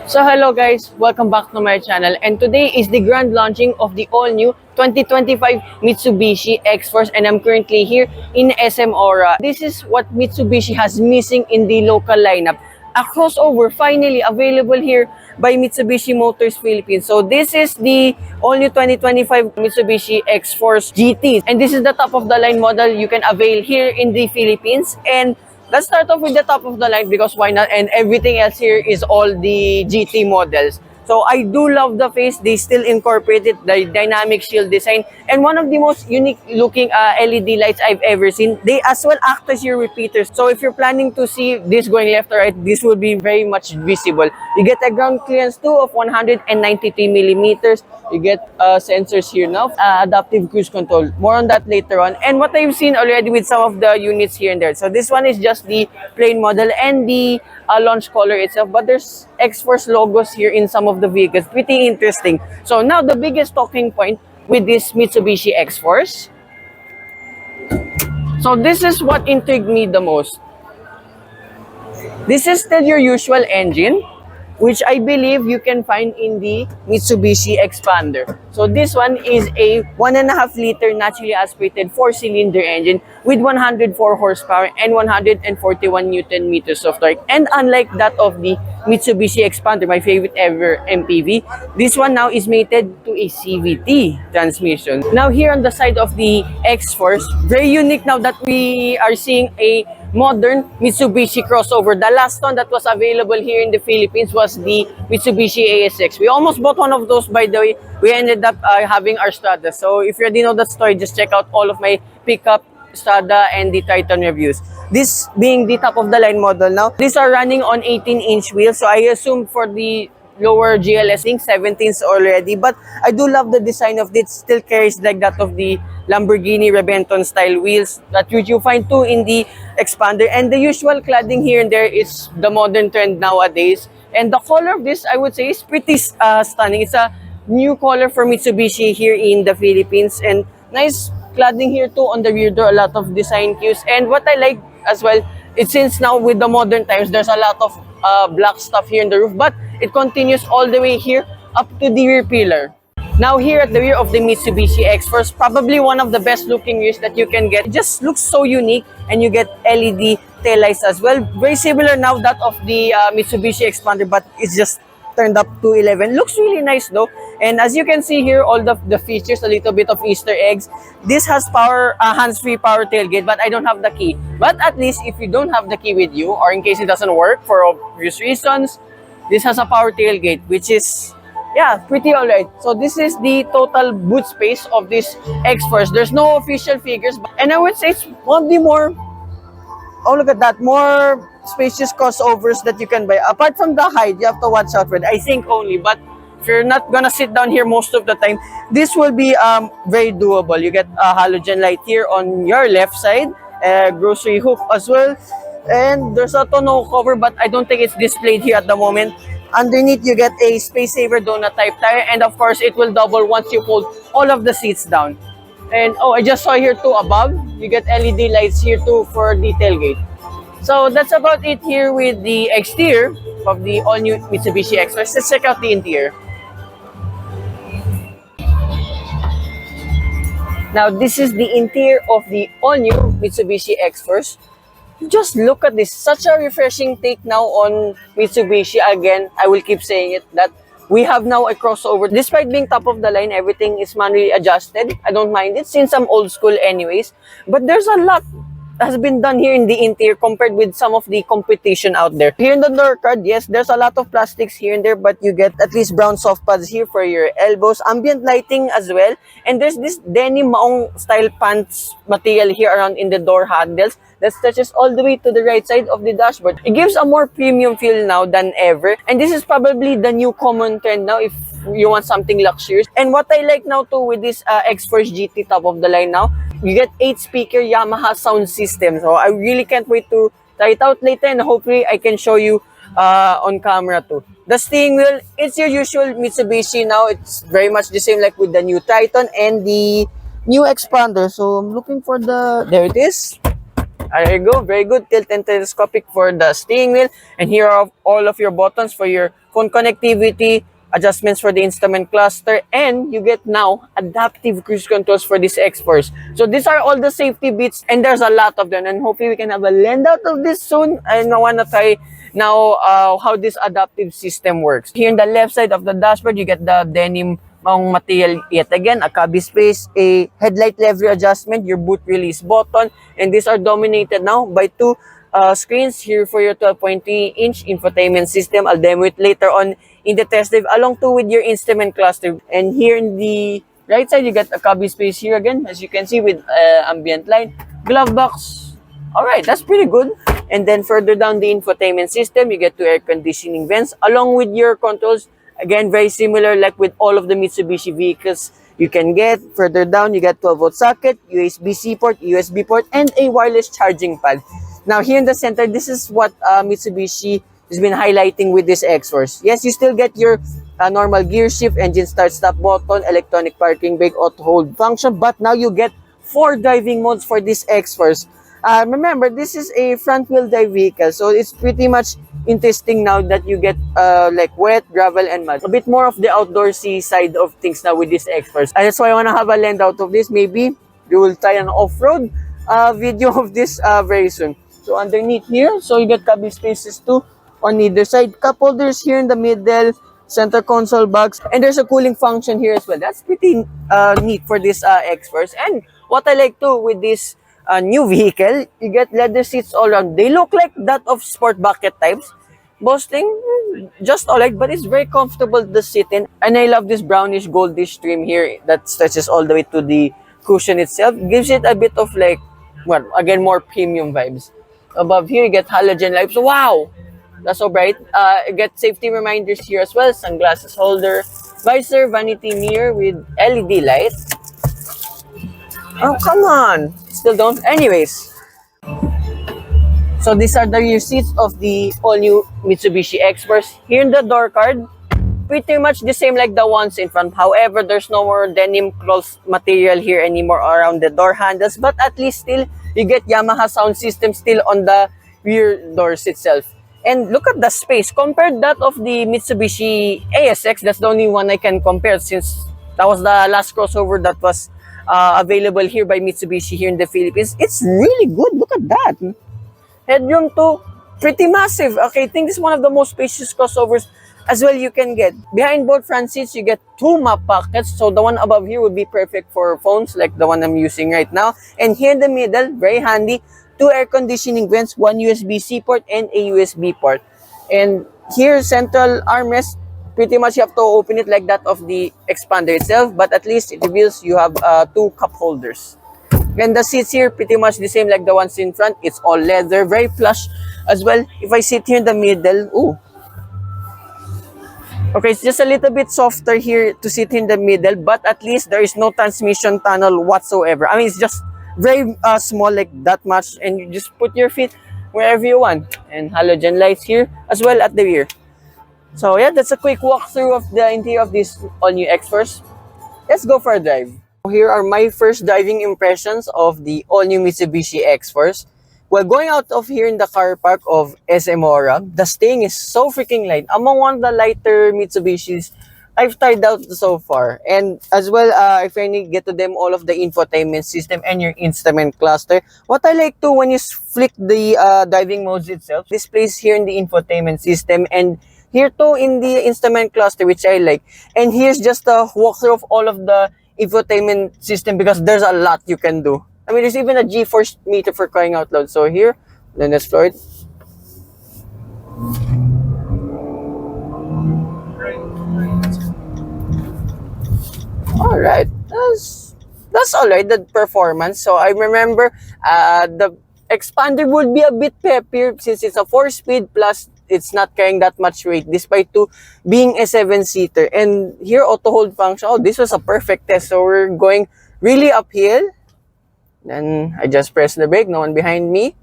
So hello guys, welcome back to my channel, and today is the grand launching of the all-new 2025 Mitsubishi Xforce, and I'm currently here in SM Aura. This is what Mitsubishi has missing in the local lineup. A crossover finally available here by Mitsubishi Motors Philippines. So this is the all-new 2025 Mitsubishi Xforce GT, and this is the top of the line model you can avail here in the Philippines. And let's start off with the top of the line because why not? And everything else here is all the GT models. So I do love the face. They still incorporated the dynamic shield design and one of the most unique looking LED lights I've ever seen. They as well act as your repeaters. So if you're planning to see this going left or right, this will be very much visible. You get a ground clearance too of 193 millimeters. You get sensors here now, adaptive cruise control. More on that later on. And what I've seen already with some of the units here and there. So this one is just the plain model and the launch color itself. But there's Xforce logos here in some of the vehicles. Pretty interesting. So now the biggest talking point with this Mitsubishi Xforce. So this is what intrigued me the most. This is still your usual engine, which I believe you can find in the Mitsubishi Xpander. So this one is a 1.5 liter naturally aspirated 4-cylinder engine with 104 horsepower and 141 Newton meters of torque. And unlike that of the Mitsubishi Xpander, my favorite ever MPV, this one now is mated to a CVT transmission. Now here on the side of the Xforce, very unique now that we are seeing a modern Mitsubishi crossover. The last one that was available here in the Philippines was the Mitsubishi ASX. We almost bought one of those, by the way. We ended up having our Strada. So if you already know that story, just check out all of my pickup, Strada, and the Titan reviews. This being the top of the line model now. These are running on 18-inch wheels. So I assume for the lower GLS, 17s already. But I do love the design of it. Still carries like that of the Lamborghini Rebenton style wheels that you find too in the Xpander. And the usual cladding here and there is the modern trend nowadays. And the color of this, I would say, is pretty stunning. It's a new color for Mitsubishi here in the Philippines. And nice cladding here too on the rear door. A lot of design cues. And what I like as well, it's since now with the modern times, there's a lot of black stuff here in the roof. But it continues all the way here up to the rear pillar. Now here at the rear of the Mitsubishi Xforce, probably one of the best looking rears that you can get. It just looks so unique, and you get LED taillights as well. Very similar now that of the Mitsubishi Xpander, but it's just turned up to 11. Looks really nice though. And as you can see here, all the features, a little bit of Easter eggs. This has power, hands-free power tailgate, but I don't have the key. But at least if you don't have the key with you, or in case it doesn't work for obvious reasons, this has a power tailgate, which is, yeah, pretty alright. So this is the total boot space of this Xforce. There's no official figures, and I would say it's one of the more, oh look at that, more spacious crossovers that you can buy. Apart from the height, you have to watch out for it, I think only. But if you're not gonna sit down here most of the time, this will be very doable. You get a halogen light here on your left side, a grocery hook as well. And there's a tonneau cover, but I don't think it's displayed here at the moment. Underneath, you get a space saver donut type tire, and of course, it will double once you fold all of the seats down. And oh, I just saw here too above, you get LED lights here too for the tailgate. So that's about it here with the exterior of the all-new Mitsubishi Xforce. Let's check out the interior. Now, this is the interior of the all-new Mitsubishi Xforce. Just look at this. Such a refreshing take now on Mitsubishi. Again, I will keep saying it, that we have now a crossover. Despite being top of the line, everything is manually adjusted. I don't mind it since I'm old school anyways. But there's a lot has been done here in the interior compared with some of the competition out there. Here in the door card, yes, there's a lot of plastics here and there, but you get at least brown soft pads here for your elbows, ambient lighting as well, and there's this denim maong style pants material here around in the door handles that stretches all the way to the right side of the dashboard. It gives a more premium feel now than ever, and this is probably the new common trend now if you want something luxurious. And what I like now too with this Xforce GT top of the line now, you get 8-speaker Yamaha sound system. So I really can't wait to try it out later, and hopefully I can show you on camera too. The steering wheel, it's your usual Mitsubishi now. It's very much the same like with the new Titan and the new Xpander. So I'm looking for the, there it is. There you go, very good. Tilt and telescopic for the steering wheel. And here are all of your buttons for your phone connectivity, adjustments for the instrument cluster, and you get now adaptive cruise controls for this Xforce. So these are all the safety bits, and there's a lot of them, and hopefully we can have a lend out of this soon. And I want to try now how this adaptive system works. Here in the left side of the dashboard, you get the denim material yet again, a cubby space, a headlight lever adjustment, your boot release button, and these are dominated now by two screens here for your 12.3-inch infotainment system. I'll demo it later on in the test drive along to with your instrument cluster. And here in the right side, you get a cubby space here again, as you can see, with ambient light, glove box. All right, that's pretty good. And then further down the infotainment system, you get two air conditioning vents along with your controls. Again, very similar like with all of the Mitsubishi vehicles you can get. Further down, you get 12-volt socket, USB-C port, USB port, and a wireless charging pad. Now, here in the center, this is what Mitsubishi has been highlighting with this Xforce. Yes, you still get your normal gear shift, engine start-stop button, electronic parking brake, auto-hold function, but now you get 4 driving modes for this Xforce. Remember, this is a front-wheel drive vehicle, so it's pretty much interesting now that you get like wet, gravel, and mud. A bit more of the outdoorsy side of things now with this Xforce. That's why I want to have a lend out of this. Maybe you will try an off-road video of this very soon. So underneath here, so you get cubby spaces too on either side. Cup holders here in the middle, center console box, and there's a cooling function here as well. That's pretty neat for this Xforce. And what I like too with this new vehicle, you get leather seats all around. They look like that of sport bucket types. Boasting, just alright, but it's very comfortable to sit in. And I love this brownish goldish trim here that stretches all the way to the cushion itself. Gives it a bit of like, well, again, more premium vibes. Above here, you get halogen lights. Wow! That's so bright. You get safety reminders here as well. Sunglasses holder, visor, vanity mirror with LED light. Oh, come on. Still don't. Anyways. So these are the rear seats of the all-new Mitsubishi Xforce. Here in the door card, pretty much the same like the ones in front. However, there's no more denim cloth material here anymore around the door handles. But at least still, you get Yamaha sound system still on the rear doors itself. And look at the space. Compared that of the Mitsubishi ASX, that's the only one I can compare since that was the last crossover that was available here by Mitsubishi here in the Philippines. It's really good. Look at that. Headroom too, pretty massive. Okay, I think this is one of the most spacious crossovers as well you can get. Behind both front seats, you get 2 map pockets. So the one above here would be perfect for phones like the one I'm using right now. And here in the middle, very handy, 2 air conditioning vents, 1 USB-C port, and a USB port. And here, central armrest, pretty much you have to open it like that of the expander itself, but at least it reveals you have 2 cup holders. And the seats here, pretty much the same like the ones in front. It's all leather, very plush as well. If I sit here in the middle, ooh. Okay, it's just a little bit softer here to sit in the middle, but at least there is no transmission tunnel whatsoever. I mean, it's just very small, like that much, and you just put your feet wherever you want. And halogen lights here as well at the rear. So yeah, that's a quick walkthrough of the interior of this all-new Xforce. Let's go for a drive. Here are my first driving impressions of the all-new Mitsubishi Xforce. Well, going out of here in the car park of SM Ora, the staying is so freaking light. Among one of the lighter Mitsubishis I've tried out so far. And as well, I finally get to them all of the infotainment system and your instrument cluster. What I like too, when you flick the driving modes itself, displays here in the infotainment system and here too in the instrument cluster, which I like. And here's just a walkthrough of all of the infotainment system because there's a lot you can do. I mean, there's even a G-force meter for crying out loud. So here, then let's explore it. All right, that's all right. The performance. So I remember the expander would be a bit peppier since it's a 4-speed plus. It's not carrying that much weight despite to being a 7-seater. And here, auto hold function. Oh, this was a perfect test. So we're going really uphill. Then I just press the brake. No one behind me.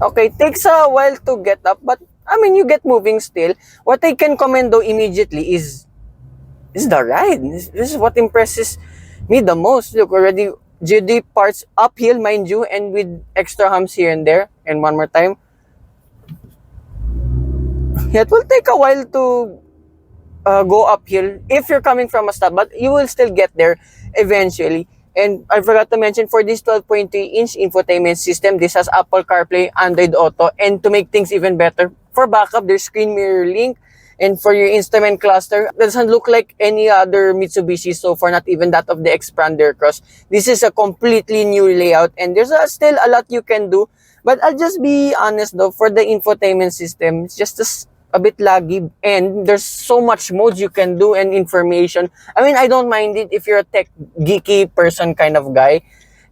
Okay, takes a while to get up, but I mean, you get moving still. What I can commend though immediately is the ride. This is what impresses me the most. Look, already GD parts uphill, mind you, and with extra humps here and there. And one more time. It will take a while to go uphill if you're coming from a stop, but you will still get there eventually. And I forgot to mention, for this 12.3-inch infotainment system, this has Apple CarPlay, Android Auto, and to make things even better, for backup, there's screen mirror link, and for your instrument cluster, it doesn't look like any other Mitsubishi so far, not even that of the Xpander Cross. This is a completely new layout, and there's still a lot you can do. But I'll just be honest though, for the infotainment system, it's just a bit laggy, and there's so much modes you can do and information. I mean, I don't mind it if you're a tech geeky person kind of guy.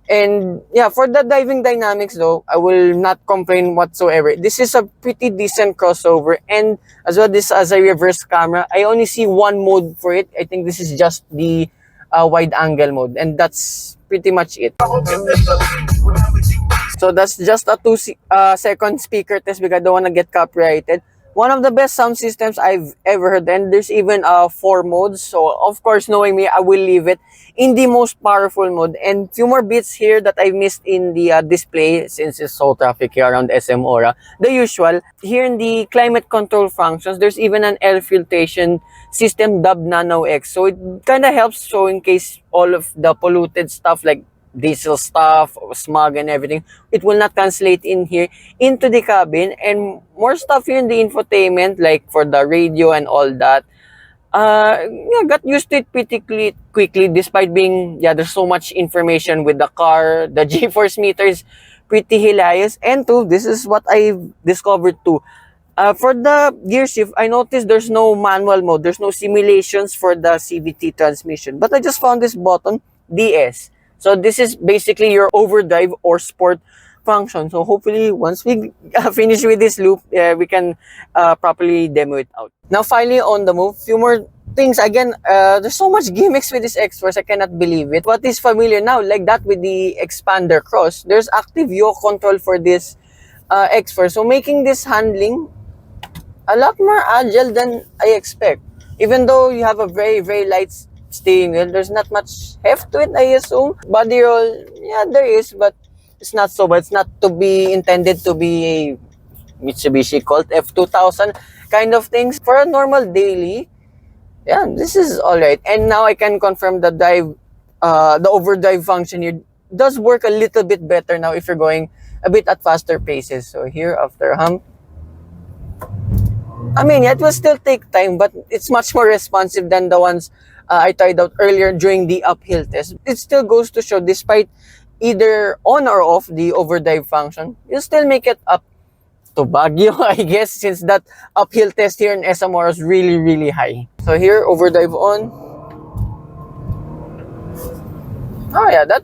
And yeah, for the driving dynamics though, I will not complain whatsoever. This is a pretty decent crossover, and as well, this as a reverse camera, I only see one mode for it. I think this is just the wide angle mode, and that's pretty much it. So that's just a 2 second speaker test because I don't want to get copyrighted. One of the best sound systems I've ever heard, and there's even 4 modes. So of course, knowing me, I will leave it in the most powerful mode. And few more bits here that I missed in the display, since it's so traffic here around SM Aura. The usual. Here in the climate control functions, there's even an air filtration system dubbed Nano X. So it kind of helps showcase all of the polluted stuff like diesel stuff, smog and everything. It will not translate in here into the cabin, and more stuff here in the infotainment, like for the radio and all that. Yeah, got used to it pretty quickly, despite being, yeah, there's so much information with the car. The G-force meter is pretty hilarious. And too, this is what I've discovered too. For the gear shift, I noticed there's no manual mode. There's no simulations for the CVT transmission. But I just found this button, DS. So this is basically your overdrive or sport function. So hopefully once we finish with this loop, we can properly demo it out. Now finally on the move, few more things. Again, there's so much gimmicks with this Xforce, I cannot believe it. What is familiar now, like that with the Xpander Cross, there's active yaw control for this Xforce. So making this handling a lot more agile than I expect. Even though you have a very, very light steering wheel, there's not much heft to it, I assume. Body roll, yeah, there is, but it's not so bad. It's not to be intended to be a Mitsubishi Colt F2000 kind of things. For a normal daily, yeah, this is alright. And now I can confirm the the overdrive function here does work a little bit better now if you're going a bit at faster paces. So here, after a hump, I mean, yeah, it will still take time, but it's much more responsive than the ones I tried out earlier during the uphill test. It still goes to show, despite either on or off the overdrive function, you still make it up to Baguio, I guess, since that uphill test here in SMR is really, really high. So here, overdrive on. Oh yeah, that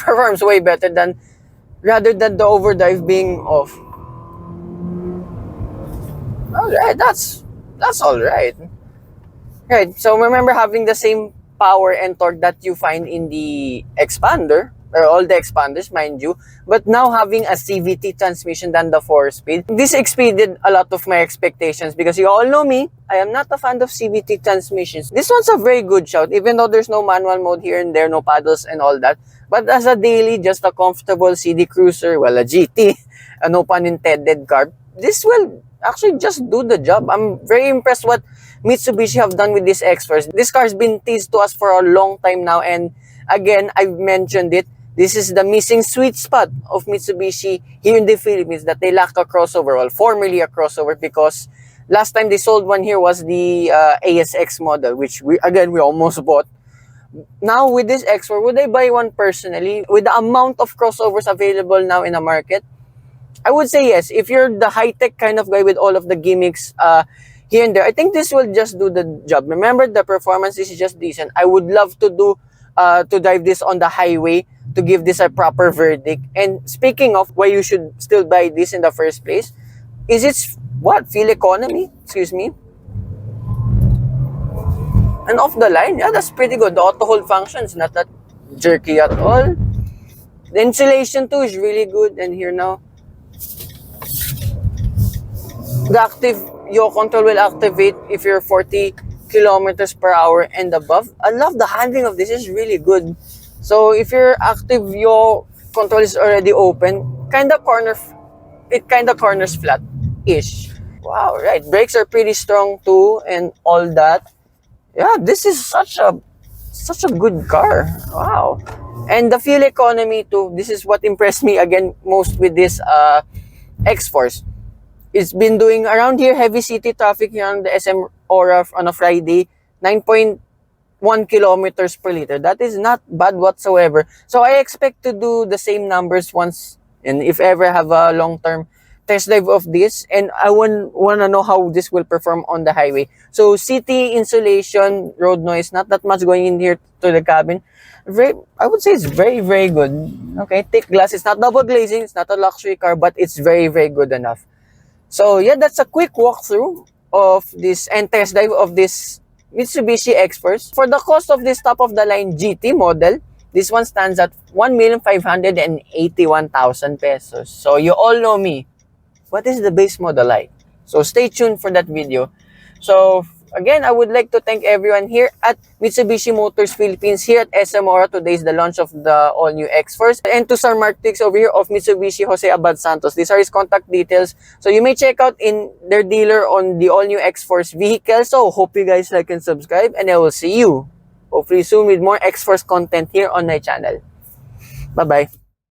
performs way better than, rather than the overdrive being off. Alright, that's alright. Right, so remember having the same power and torque that you find in the Xpander, or all the Expanders, mind you, but now having a CVT transmission than the 4-speed. This exceeded a lot of my expectations because you all know me, I am not a fan of CVT transmissions. This one's a very good shout, even though there's no manual mode here and there, no paddles and all that. But as a daily, just a comfortable CD cruiser, well, a GT, a no pun intended car, this will actually just do the job. I'm very impressed what Mitsubishi have done with this Xforce. This car has been teased to us for a long time now, and again, I've mentioned it. This is the missing sweet spot of Mitsubishi here in the Philippines, that they lack a crossover, well, formerly a crossover, because last time they sold one here was the ASX model, which we almost bought. Now with this Xforce, would I buy one personally? With the amount of crossovers available now in the market, I would say yes. If you're the high-tech kind of guy with all of the gimmicks here and there, I think this will just do the job. Remember, the performance is just decent. I would love to drive this on the highway to give this a proper verdict. And speaking of why you should still buy this in the first place, is its fuel economy? Excuse me. And off the line, yeah, that's pretty good. The auto hold function is not that jerky at all. The insulation too is really good. And here now, the active yaw control will activate if you're 40 kilometers per hour and above. I love the handling of this, is really good. So if your active yaw control is already open, it kind of corners flat-ish. Wow, right. Brakes are pretty strong too and all that. Yeah, this is such a good car. Wow. And the fuel economy too. This is what impressed me again most with this Xforce. It's been doing around here heavy city traffic here on the SM Aura on a Friday, 9.1 kilometers per liter. That is not bad whatsoever. So I expect to do the same numbers once, and if ever have a long-term test drive of this, and I want to know how this will perform on the highway. So city insulation, road noise, not that much going in here to the cabin. I would say it's very, very good. Okay, thick glass. It's not double glazing. It's not a luxury car, but it's very, very good enough. So yeah, that's a quick walkthrough of this and test drive of this Mitsubishi Xforce. For the cost of this top-of-the-line GT model, this one stands at 1,581,000 pesos. So you all know me. What is the base model like? So stay tuned for that video. So again, I would like to thank everyone here at Mitsubishi Motors Philippines here at SM Aura. Today is the launch of the all-new Xforce. And to Sir Trix over here of Mitsubishi Jose Abad Santos. These are his contact details. So you may check out in their dealer on the all-new Xforce vehicle. So hope you guys like and subscribe. And I will see you hopefully soon with more Xforce content here on my channel. Bye-bye.